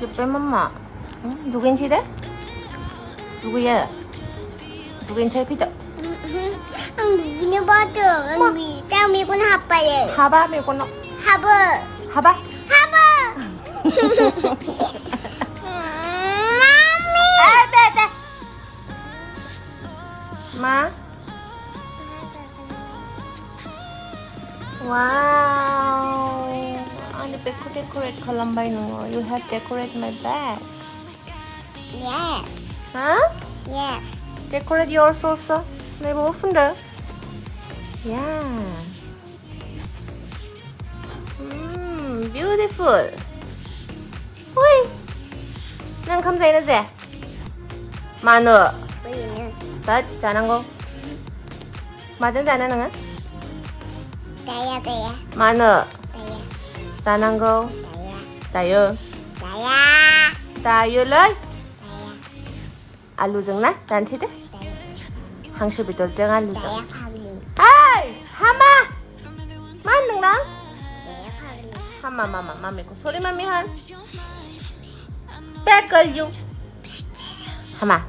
좀 빼맘마. 응? 누구인 시대? 누구야? 누구인 잘 피자? Ông đi nó bao giờ ông bị tao mi con hấp vậy 하바 밀고 너. hấp 하바? hấp 네. 마. 와우. 아니 데코레이트 컬럼바이 노. You have decorate my bag. yes Huh? yes Decorate yours also. 네, 뭐 오픈데? Yeah. Beautiful. Ui. Nâng không thấy nó gì? Mà nữa. bây giờ nè Tết, 잘한 거. 맞은 잘하는 거? Taya mà nữa. Taya 잘한 거. Taya 다요. Taya 다요 lấy. Taya 알루 정나? 단치대? 항시비 돌정 알루 정. Taya Pavli 아이! 하마! 맞는 랑? Taya Pavli 하마 마마 마미고 소리만 미한. 빼걸유. 하마.